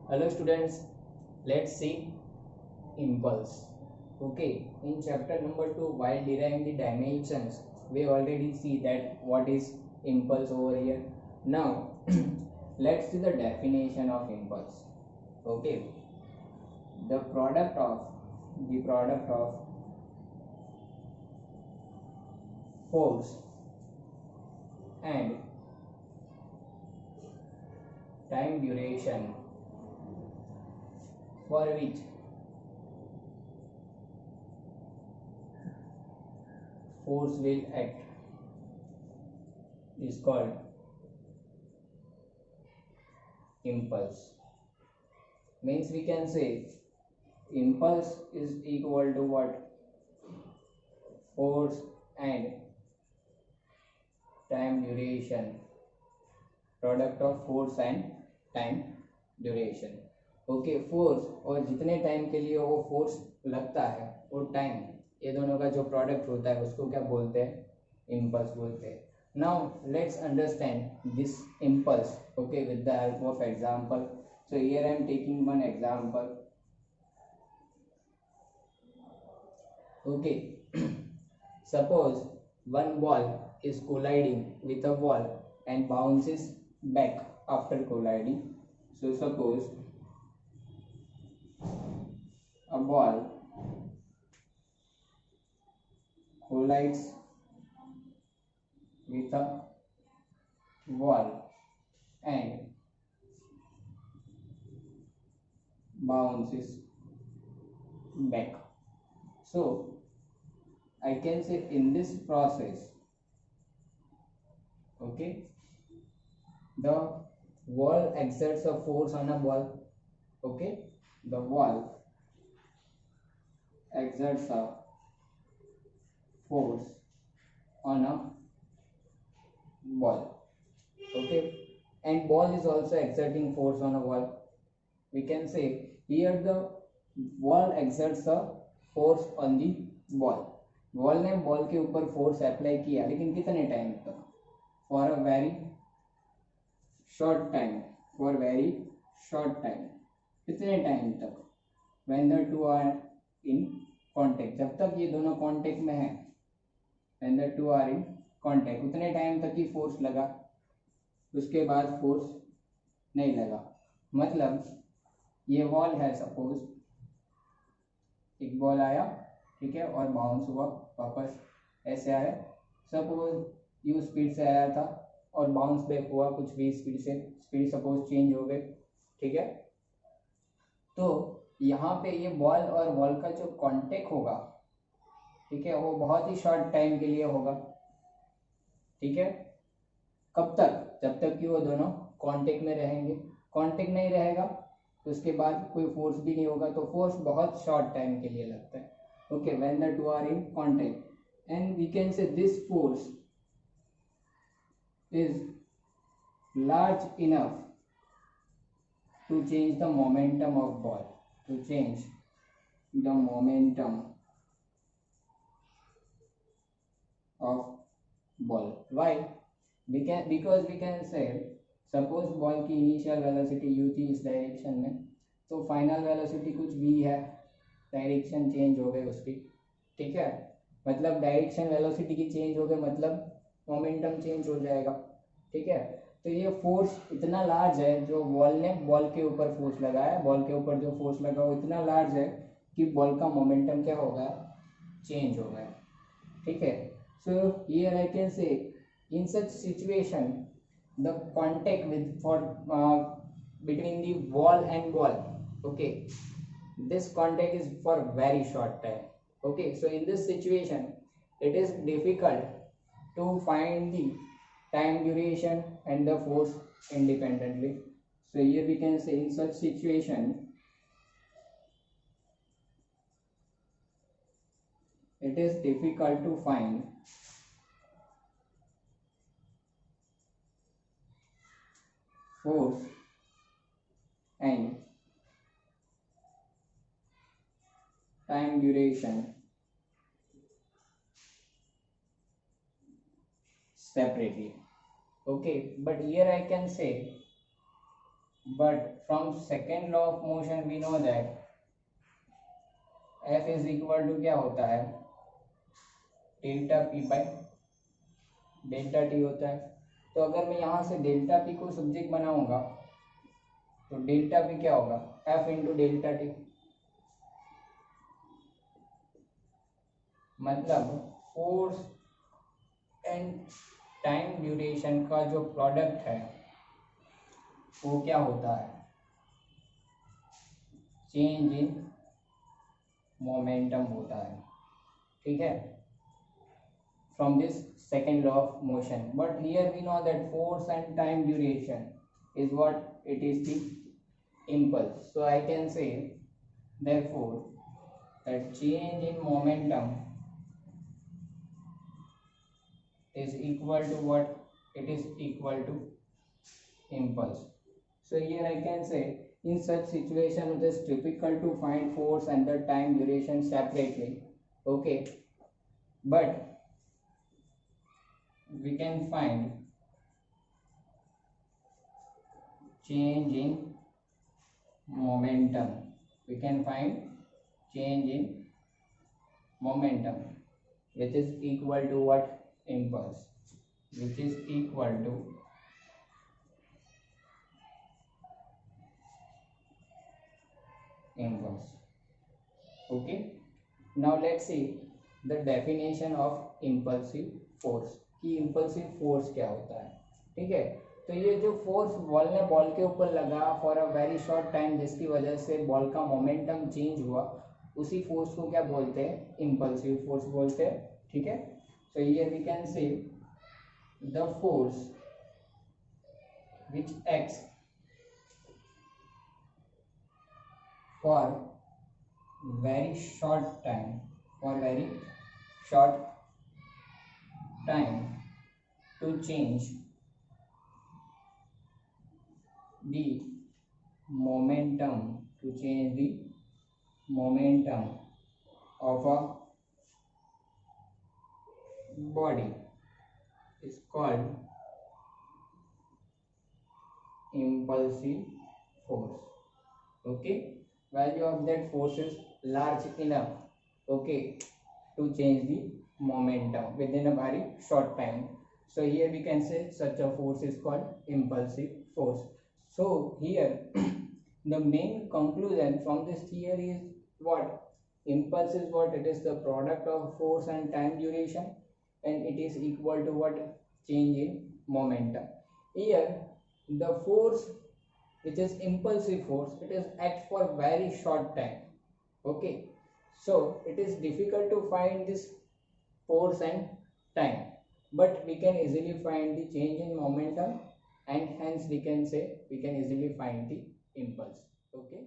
Hello students, let's see impulse. Okay, in chapter number 2, while deriving the dimensions, we already see that what is impulse over here. Now, let's see the definition of impulse. Okay, the product of force and time duration for which force will act is called impulse. Means we can say impulse is equal to what? Force and time duration, product of force and time duration. Okay, force और जितने time के लिए वो force लगता है वो time, ये दोनों का जो प्रोडक्ट होता है उसको क्या बोलते हैं? इम्पल्स बोलते हैं. Now let's understand this impulse, okay, with the help of example. So here I am taking one example. Okay, suppose one ball is colliding with a wall and bounces back after colliding. So suppose a ball collides with a wall and bounces back. So I can say in this process, okay, the wall exerts a force on a ball. Okay, the wall exerts a force on a ball. Okay, and ball is also exerting force on a wall. We can say here the wall exerts a force on the ball. Wall ने ball के ऊपर force apply किया, लेकिन कितने time तक? For a very short time. For very short time. कितने time तक? When the two are in contact. जब तक ये दोनों कांटेक्ट में है, when the two are in contact, उतने टाइम तक ही फोर्स लगा, उसके बाद फोर्स नहीं लगा. मतलब ये वॉल है, सपोज एक बॉल आया, ठीक है, और बाउंस हुआ, वापस ऐसे आया. सपोज यू स्पीड से आया था और बाउंस बैक हुआ कुछ भी स्पीड से, स्पीड सपोज चेंज हो गई, ठीक है. तो यहाँ पे ये बॉल और बॉल का जो कांटेक्ट होगा, ठीक है, वो बहुत ही शॉर्ट टाइम के लिए होगा. ठीक है, कब तक? जब तक कि वो दोनों कांटेक्ट में रहेंगे. कांटेक्ट नहीं रहेगा तो उसके बाद कोई फोर्स भी नहीं होगा, तो फोर्स बहुत शॉर्ट टाइम के लिए लगता है. Okay, when the two are in contact, and we can say this force is large enough to change the momentum of ball, to change the momentum of ball. Why? Because we can say suppose ball की initial velocity u थी इस direction में, तो final velocity कुछ v है, direction change हो गई उसकी. ठीक है, मतलब डायरेक्शन वेलोसिटी की चेंज हो गई, मतलब मोमेंटम चेंज हो जाएगा. ठीक है, तो ये फोर्स इतना लार्ज है, जो बॉल ने बॉल के ऊपर फोर्स लगाया, बॉल के ऊपर जो फोर्स लगा वो इतना लार्ज है कि बॉल का मोमेंटम क्या हो गया? चेंज हो गया. ठीक है, so here I can say in such situation the contact with for between the wall and ball, okay, this contact is for very short time. Okay, so in this situation it is difficult to find the time duration and the force independently. So here we can say in such situation it is difficult to find force and time duration separately. Okay, but here I can say but from second law of motion we know that F is equal to क्या होता है, delta P by delta T होता है। तो अगर मैं यहाँ से डेल्टा पी को सब्जेक्ट बनाऊंगा तो डेल्टा पी क्या होगा, एफ इंटू डेल्टा टी, मतलब फोर्स एंड टाइम ड्यूरेशन का जो प्रोडक्ट है वो क्या होता है, चेंज इन मोमेंटम होता है। ठीक है, from this second law of motion, but here we know that force and time duration is what it is the impulse. So I can say therefore that change in momentum is equal to what, it is equal to impulse. So here I can say in such situation it is difficult to find force and the time duration separately, okay, but we can find change in momentum, we can find change in momentum which is equal to what, impulse, which is equal to impulse, okay। Now let's see the definition of impulsive force, कि impulsive force क्या होता है। ठीक है, तो ये जो force ball ने बॉल के ऊपर लगा for a very short time जिसकी वजह से बॉल का मोमेंटम चेंज हुआ, उसी फोर्स को क्या बोलते हैं, इम्पल्सिव फोर्स बोलते हैं। ठीक है, so here we can say the force which acts for very short time, for very short time to change the momentum, to change the momentum of a body is called impulsive force, okay। Value of that force is large enough, okay, to change the momentum within a very short time. So here we can say such a force is called impulsive force. So here the main conclusion from this theory is what, impulse is what, it is the product of force and time duration, and it is equal to what, change in momentum. Here the force which is impulsive force, it is act for very short time, okay, so it is difficult to find this force and time, but we can easily find the change in momentum, and hence we can say we can easily find the impulse, okay।